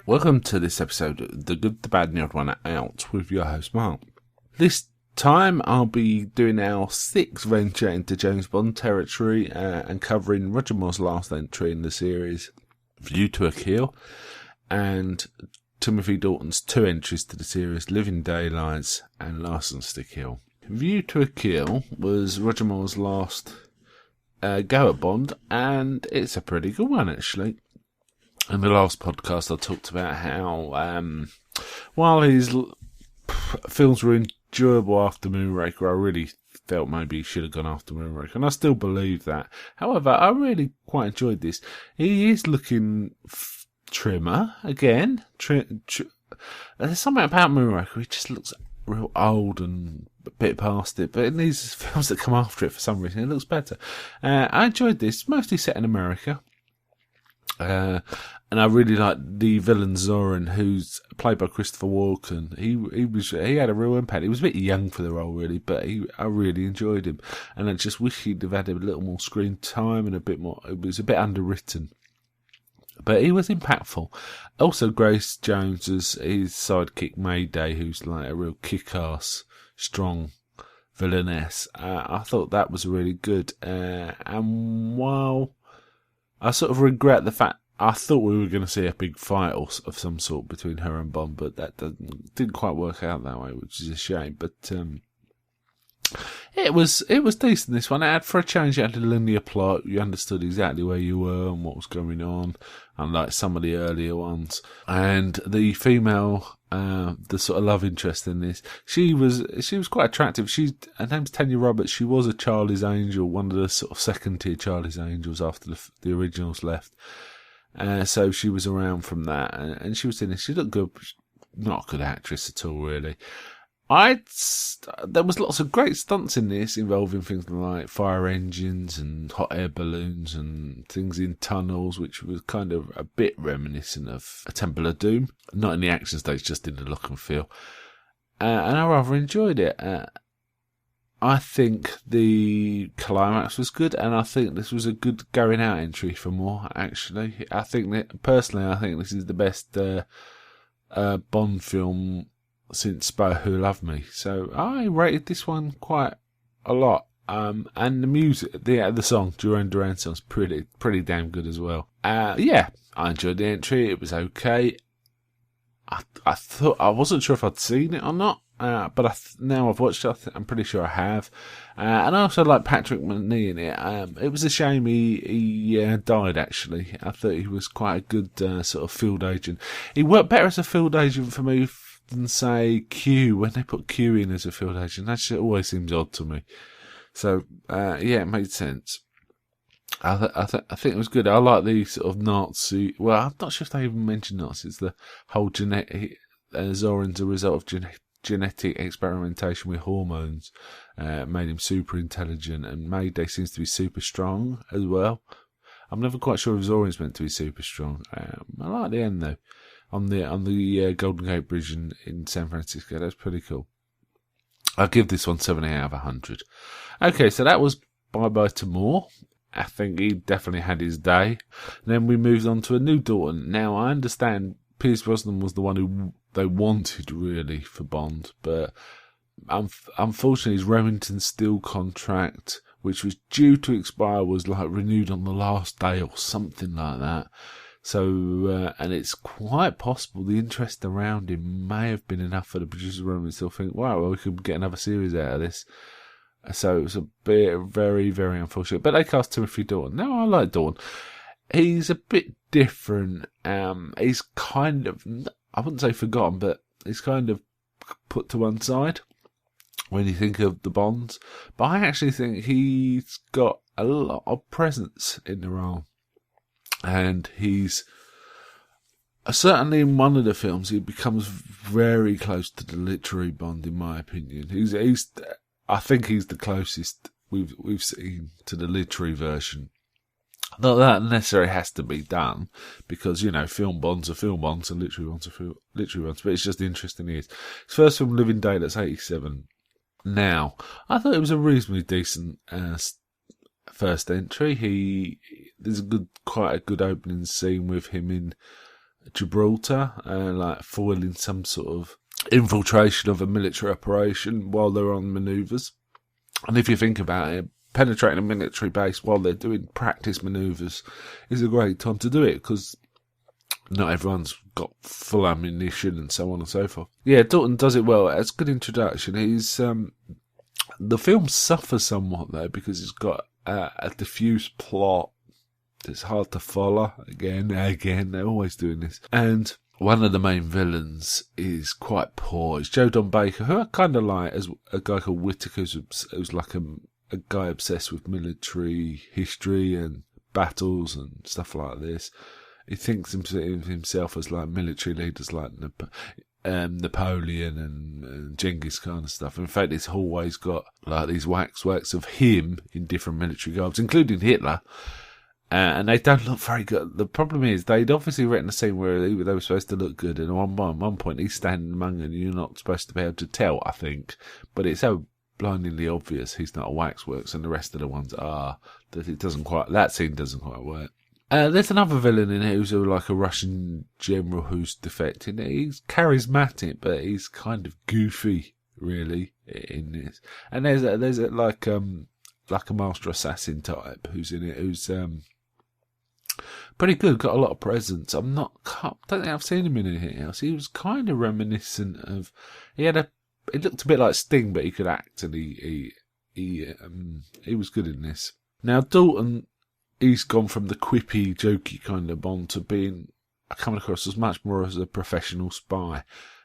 Welcome to this episode of The Good, The Bad and The Odd One Out with your host Mark. This time I'll be doing our sixth venture into James Bond territory and covering Roger Moore's last entry in the series, View to a Kill, and Timothy Dalton's two entries to the series, Living Daylights and License to Kill. View to a Kill was Roger Moore's last go at Bond, and it's a pretty good one actually. In the last podcast I talked about how while his films were enjoyable after Moonraker, I really felt maybe he should have gone after Moonraker, and I still believe that. However, I really quite enjoyed this. He is looking trimmer again. There's something about Moonraker, he just looks real old and a bit past it, but in these films that come after it for some reason it looks better. I enjoyed this, mostly set in America. And I really like the villain Zorin, who's played by Christopher Walken. He had a real impact. He was a bit young for the role, really, but I really enjoyed him. And I just wish he'd have had a little more screen time and a bit more. It was a bit underwritten, but he was impactful. Also, Grace Jones as his sidekick Mayday, who's like a real kick-ass, strong villainess. I thought that was really good. And while I sort of regret the fact I thought we were going to see a big fight of some sort between her and Bond, but that didn't quite work out that way, which is a shame. But it was decent, this one. It had, for a change, it had a linear plot. You understood exactly where you were and what was going on, unlike some of the earlier ones. And the female, the sort of love interest in this, she was quite attractive. Her name's Tanya Roberts. She was a Charlie's Angel, one of the sort of second tier Charlie's Angels after the originals left. So she was around from that, and she was in it. She looked good, but not a good actress at all, really. There was lots of great stunts in this, involving things like fire engines and hot air balloons and things in tunnels, which was kind of a bit reminiscent of a Temple of Doom. Not in the action stage, just in the look and feel. And I rather enjoyed it. I think the climax was good, and I think this was a good going out entry for Moore, actually. I think this is the best Bond film since Spy Who Loved Me. So I rated this one quite a lot. And the music, the song, Duran Duran song's pretty damn good as well. Yeah, I enjoyed the entry. It was okay. I thought, I wasn't sure if I'd seen it or not. But now I've watched it, I'm pretty sure I have. And I also like Patrick Macnee in it. It was a shame he died, actually. I thought he was quite a good sort of field agent. He worked better as a field agent for me than, say, Q. When they put Q in as a field agent, that shit always seems odd to me. So, yeah, it made sense. I think it was good. I like the sort of Nazi... Well, I'm not sure if they even mentioned Nazis. The whole genetic... Zorin's a result of genetic experimentation with hormones made him super intelligent, and Mayday seems to be super strong as well. I'm never quite sure if Zorin's meant to be super strong. I like the end though, on the Golden Gate Bridge in San Francisco. That's pretty cool. I'll give this one 70 out of 100. Okay, so that was Bye Bye to Moore. I think he definitely had his day. Then we moved on to a new Dalton. Now I understand Pierce Brosnan was the one who they wanted really for Bond, but unfortunately his Remington Steele contract, which was due to expire, was like renewed on the last day or something like that. So, and it's quite possible the interest around him may have been enough for the producer room to still think, wow, well, we could get another series out of this. So it was a bit very, very unfortunate. But they cast Timothy Dalton. Now I like Dalton. He's a bit different. He's kind of, I wouldn't say forgotten, but he's kind of put to one side when you think of the Bonds. But I actually think he's got a lot of presence in the role. And he's certainly in one of the films, he becomes very close to the literary Bond, in my opinion. I think he's the closest we've seen to the literary version. Not that necessarily has to be done, because, film bonds are film bonds and literary bonds are literary bonds, but it's just interesting. His first film, Living Daylights, 1987. Now, I thought it was a reasonably decent first entry. There's quite a good opening scene with him in Gibraltar, like foiling some sort of infiltration of a military operation while they're on manoeuvres. And if you think about it, penetrating a military base while they're doing practice manoeuvres is a great time to do it, because not everyone's got full ammunition and so on and so forth. Yeah, Dalton does it well. It's a good introduction. The film suffers somewhat though, because it's got a diffuse plot. It's hard to follow. Again, they're always doing this. And one of the main villains is quite poor. It's Joe Don Baker, who I kind of like, as a guy called Whittaker, who's like a guy obsessed with military history and battles and stuff like this. He thinks of himself as like military leaders like Napoleon and Genghis Khan and stuff. In fact, it's always got like these waxworks of him in different military garbs, including Hitler. And they don't look very good. The problem is, they'd obviously written a scene where they were supposed to look good, and at one point he's standing among them, and you're not supposed to be able to tell, I think. But it's so blindingly obvious he's not a waxworks, and the rest of the ones are, that that scene doesn't quite work. There's another villain in here who's like a Russian general who's defecting. He's charismatic, but he's kind of goofy, really, in this. And there's like a master assassin type who's in it, who's pretty good, got a lot of presence. Don't think I've seen him in anything else. He was kind of reminiscent of, he looked a bit like Sting, but he could act, and he was good in this. Now, Dalton, he's gone from the quippy, jokey kind of Bond to coming across as much more as a professional spy.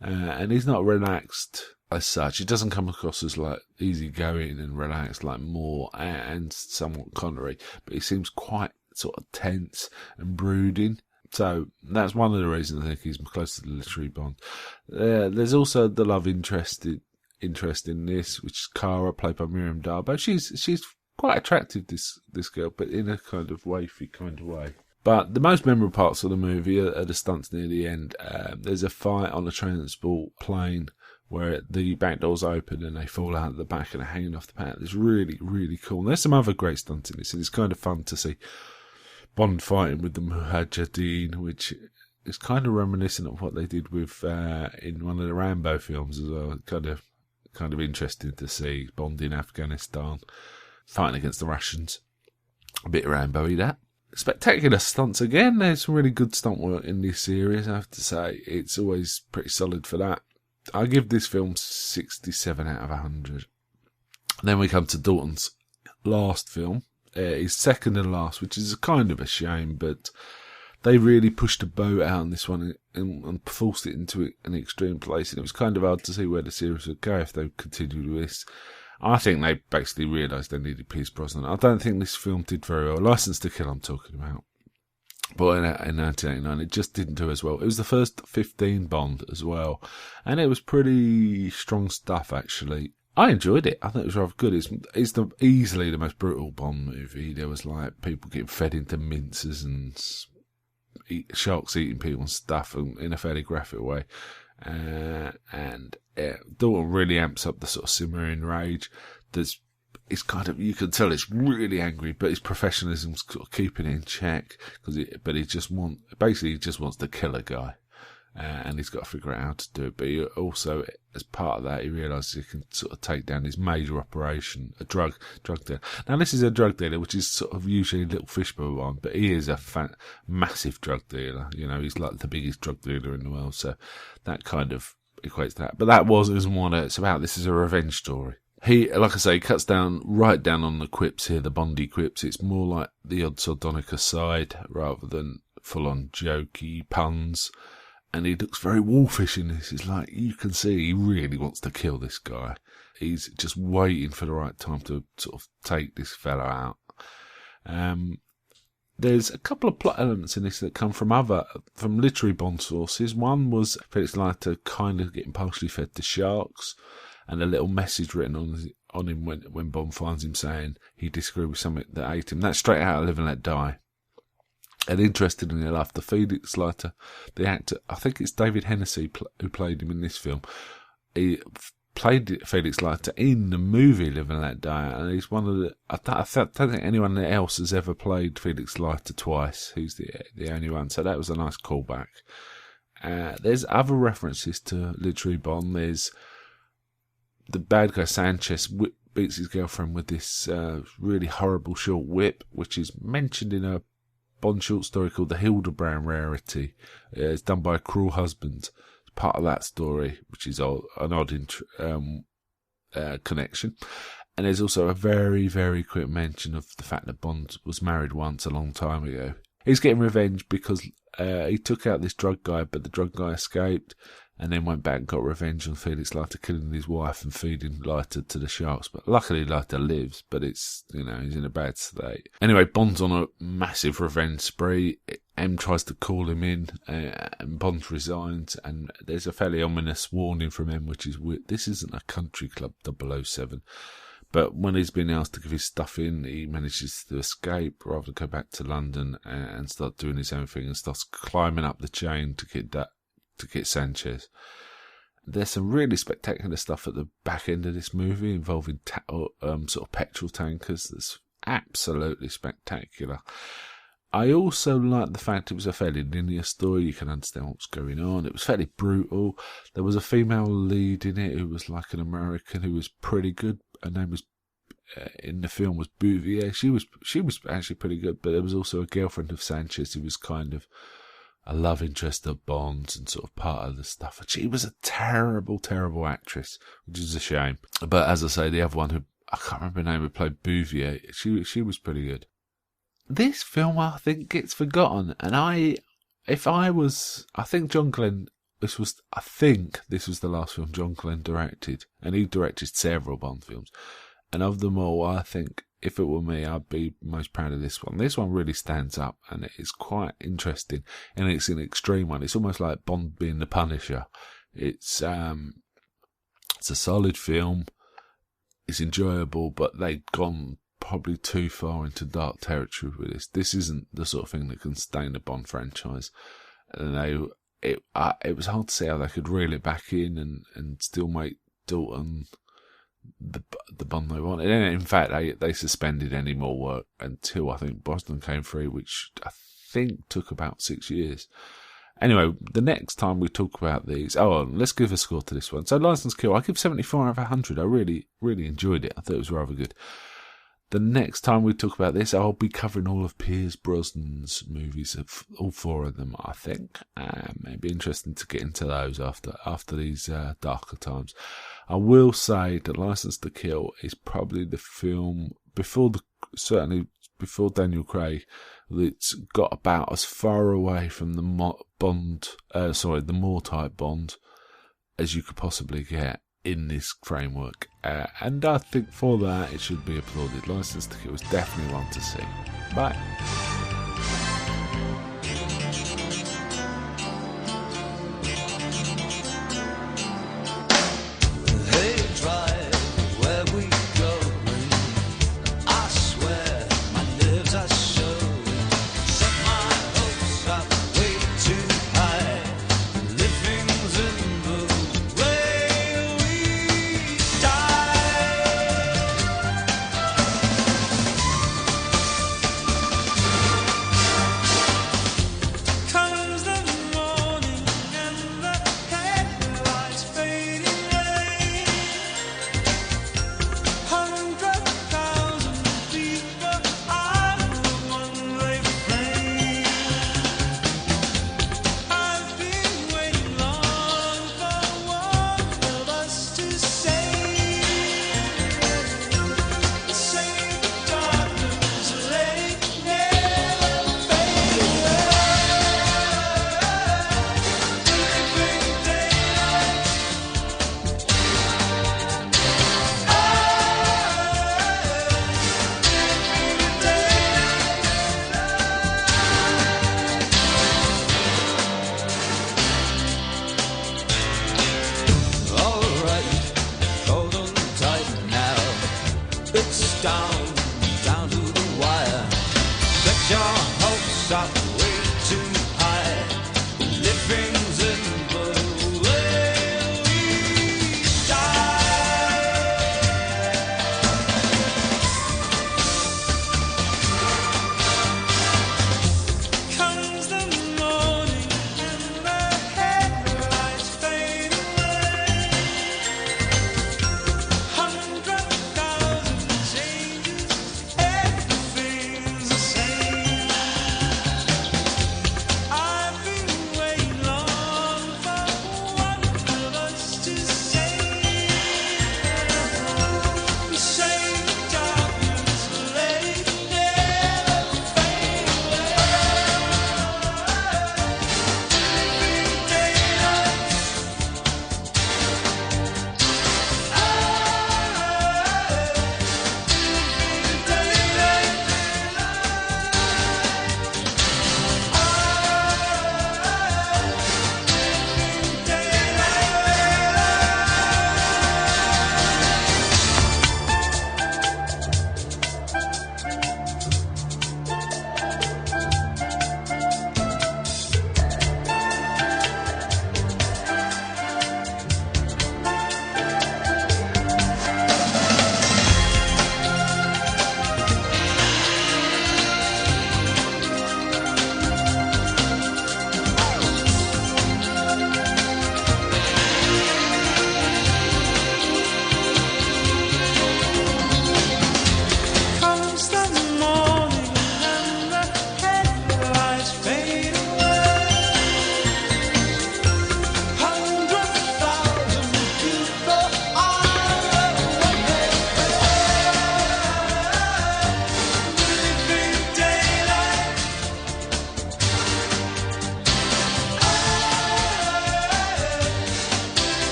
And he's not relaxed as such. He doesn't come across as like easygoing and relaxed, like Moore, and somewhat Connery, but he seems quite sort of tense and brooding. So that's one of the reasons I think he's close to the literary Bond. There's also the love interest in this, which is Cara, played by Miriam Darbo. She's quite attractive, this girl, but in a kind of wafy kind of way. But the most memorable parts of the movie are the stunts near the end. There's a fight on a transport plane where the back doors open and they fall out the back and are hanging off the panel. It's really, really cool. And there's some other great stunts in this, and it's kind of fun to see Bond fighting with the Mujahideen, which is kind of reminiscent of what they did with in one of the Rambo films as well. Kind of interesting to see Bond in Afghanistan fighting against the Russians. A bit Rambo-y, that. Spectacular stunts again. There's some really good stunt work in this series, I have to say. It's always pretty solid for that. I give this film 67 out of 100. Then we come to Dalton's last film, his second and last, which is kind of a shame, but they really pushed a boat out on this one and forced it into an extreme place, and it was kind of hard to see where the series would go if they continued with this. I think they basically realised they needed Pierce Brosnan. I don't think this film did very well. Licence to Kill I'm talking about. But in 1989, it just didn't do as well. It was the first 15 Bond as well. And it was pretty strong stuff, actually. I enjoyed it. I think it was rather good. It's easily the most brutal Bond movie. There was like people getting fed into mincers and sharks eating people and stuff in a fairly graphic way. And Dalton really amps up the sort of simmering rage. It's kind of, you can tell it's really angry, but his professionalism's sort of keeping it in check, but he just wants to kill a guy, and he's got to figure out how to do it. But he also, as part of that, he realises he can sort of take down his major operation, a drug dealer. Now this is a drug dealer, which is sort of usually a little fishbowl one, but he is a massive drug dealer. You know, he's like the biggest drug dealer in the world, so that kind of equates to that. But that isn't what it's about. This is a revenge story. He, like I say, cuts right down on the quips here, the Bondy quips. It's more like the odd sardonicus side rather than full-on jokey puns. And he looks very wolfish in this. It's like, you can see he really wants to kill this guy. He's just waiting for the right time to sort of take this fella out. There's a couple of plot elements in this that come from literary Bond sources. One was Felix Leiter kind of getting partially fed to sharks, and a little message written on him when Bond finds him saying he disagreed with something that ate him. That's straight out of Live and Let Die. And interestingly enough, the Felix Leiter, the actor, I think it's David Hennessy who played him in this film. He played Felix Leiter in the movie Live and Let Die, and he's one of the. I don't think anyone else has ever played Felix Leiter twice. He's the only one, so that was a nice callback. There's other references to literary Bond. There's the bad guy Sanchez beats his girlfriend with this really horrible short whip, which is mentioned in a Bond short story called The Hildebrand Rarity. It's done by a cruel husband. It's part of that story, which is an odd connection. And there's also a very, very quick mention of the fact that Bond was married once a long time ago. He's getting revenge because he took out this drug guy, but the drug guy escaped and then went back and got revenge on Felix Leiter, killing his wife and feeding Leiter to the sharks. But luckily Leiter lives, but it's, he's in a bad state. Anyway, Bond's on a massive revenge spree. M tries to call him in, and Bond resigns, and there's a fairly ominous warning from M, which is, this isn't a country club 007. But when he's been asked to give his stuff in, he manages to escape rather than go back to London and start doing his own thing and starts climbing up the chain to get Sanchez. There's some really spectacular stuff at the back end of this movie involving sort of petrol tankers. That's absolutely spectacular. I also like the fact it was a fairly linear story. You can understand what's going on. It was fairly brutal. There was a female lead in it who was like an American who was pretty good. Her name was in the film was Bouvier. She was actually pretty good, but there was also a girlfriend of Sanchez who was kind of a love interest of Bond's and sort of part of the stuff. And she was a terrible, terrible actress, which is a shame. But as I say, the other one who I can't remember her name, who played Bouvier, she was pretty good. This film, I think, gets forgotten, and I think John Glenn. I think this was the last film John Glenn directed, and he directed several Bond films. And of them all, I think if it were me, I'd be most proud of this one. This one really stands up, and it is quite interesting, and it's an extreme one. It's almost like Bond being the Punisher. It's a solid film. It's enjoyable, but they've gone probably too far into dark territory with this. This isn't the sort of thing that can sustain the Bond franchise. And it was hard to see how they could reel it back in and still make Dalton the Bond they wanted. And in fact, they suspended any more work until I think Brosnan came through, which I think took about 6 years. Anyway, the next time we talk about these, let's give a score to this one. So License to Kill, I give 74 out of 100. I really, really enjoyed it. I thought it was rather good. The next time we talk about this, I'll be covering all of Pierce Brosnan's movies, all 4 of them, I think. It'd be interesting to get into those after these darker times. I will say that License to Kill is probably the film certainly before Daniel Craig, that's got about as far away from the the Moore type Bond as you could possibly get in this framework, and I think for that it should be applauded. License to Kill was definitely one to see. Bye. It's down.